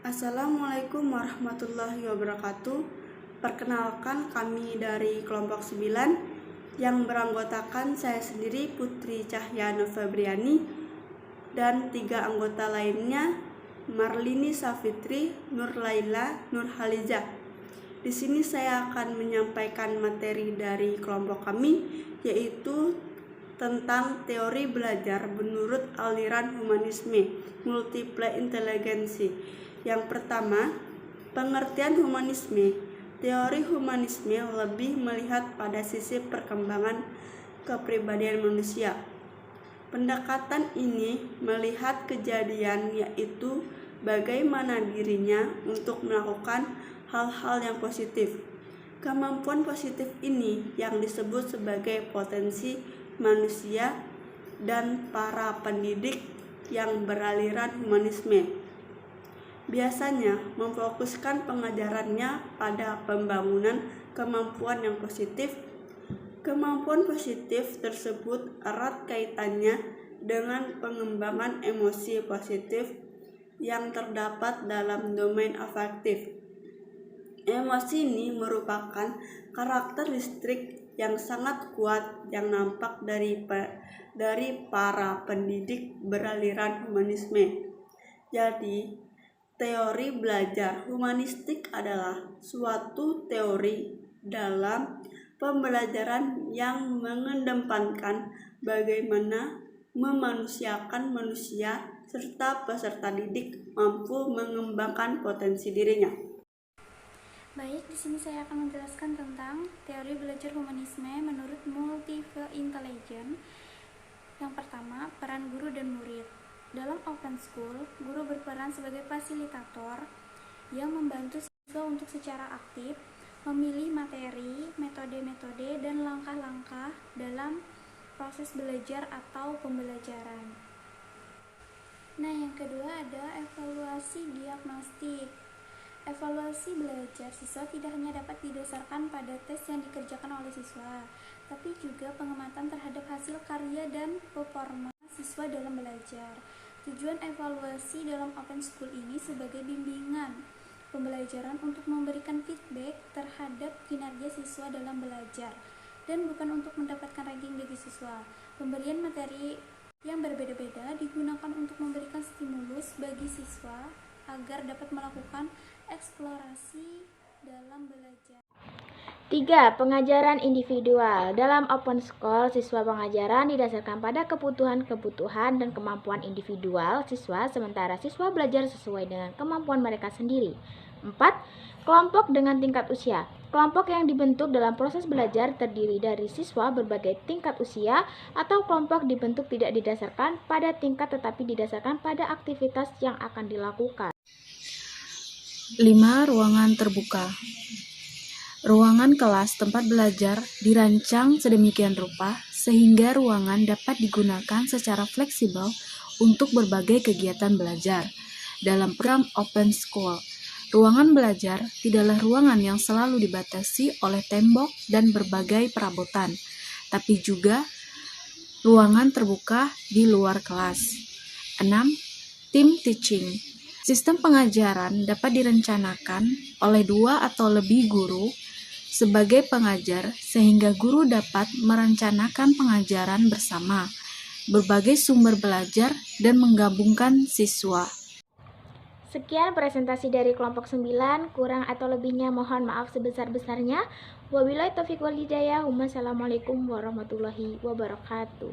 Assalamualaikum warahmatullahi wabarakatuh. Perkenalkan, kami dari kelompok 9 yang beranggotakan saya sendiri Putri Cahyana Febriani dan 3 anggota lainnya Marlini Safitri, Nur Laila, Nur Haliza. Di sini saya akan menyampaikan materi dari kelompok kami, yaitu tentang teori belajar menurut aliran humanisme, multiple intelligensi. Yang pertama, pengertian humanisme. Teori humanisme lebih melihat pada sisi perkembangan kepribadian manusia. Pendekatan ini melihat kejadian, yaitu bagaimana dirinya untuk melakukan hal-hal yang positif. Kemampuan positif ini yang disebut sebagai potensi manusia dan para pendidik yang beraliran humanisme biasanya memfokuskan pengajarannya pada pembangunan kemampuan yang positif. Kemampuan positif tersebut erat kaitannya dengan pengembangan emosi positif yang terdapat dalam domain afektif. Emosi ini merupakan karakteristik yang sangat kuat yang nampak dari para pendidik beraliran humanisme. Jadi, teori belajar humanistik adalah suatu teori dalam pembelajaran yang mengedepankan bagaimana memanusiakan manusia serta peserta didik mampu mengembangkan potensi dirinya. Baik, di sini saya akan menjelaskan tentang teori belajar humanisme menurut multiple intelligence. Yang pertama, peran guru dan murid. Dalam open school, guru berperan sebagai fasilitator yang membantu siswa untuk secara aktif memilih materi, metode-metode, dan langkah-langkah dalam proses belajar atau pembelajaran. Nah, yang kedua ada evaluasi diagnostik. Evaluasi belajar siswa tidak hanya dapat didasarkan pada tes yang dikerjakan oleh siswa, tapi juga pengamatan terhadap hasil karya dan performa siswa dalam belajar. Tujuan evaluasi dalam open school ini sebagai bimbingan pembelajaran untuk memberikan feedback terhadap kinerja siswa dalam belajar dan bukan untuk mendapatkan ranking bagi siswa. Pemberian materi yang berbeda-beda digunakan untuk memberikan stimulus bagi siswa agar dapat melakukan eksplorasi dalam belajar. 3. Pengajaran individual. Dalam open school, siswa pengajaran didasarkan pada kebutuhan dan kemampuan individual siswa, sementara siswa belajar sesuai dengan kemampuan mereka sendiri. 4. Kelompok dengan tingkat usia. Kelompok yang dibentuk dalam proses belajar terdiri dari siswa berbagai tingkat usia, atau kelompok dibentuk tidak didasarkan pada tingkat tetapi didasarkan pada aktivitas yang akan dilakukan. 5. Ruangan terbuka. Ruangan kelas tempat belajar dirancang sedemikian rupa sehingga ruangan dapat digunakan secara fleksibel untuk berbagai kegiatan belajar. Dalam program open school, ruangan belajar tidaklah ruangan yang selalu dibatasi oleh tembok dan berbagai perabotan, tapi juga ruangan terbuka di luar kelas. 6. Team teaching. Sistem pengajaran dapat direncanakan oleh 2 atau lebih guru sebagai pengajar sehingga guru dapat merencanakan pengajaran bersama berbagai sumber belajar dan menggabungkan siswa. Sekian presentasi dari kelompok 9, kurang atau lebihnya mohon maaf sebesar-besarnya. Wabillahi taufiq wal hidayah. Wassalamualaikum warahmatullahi wabarakatuh.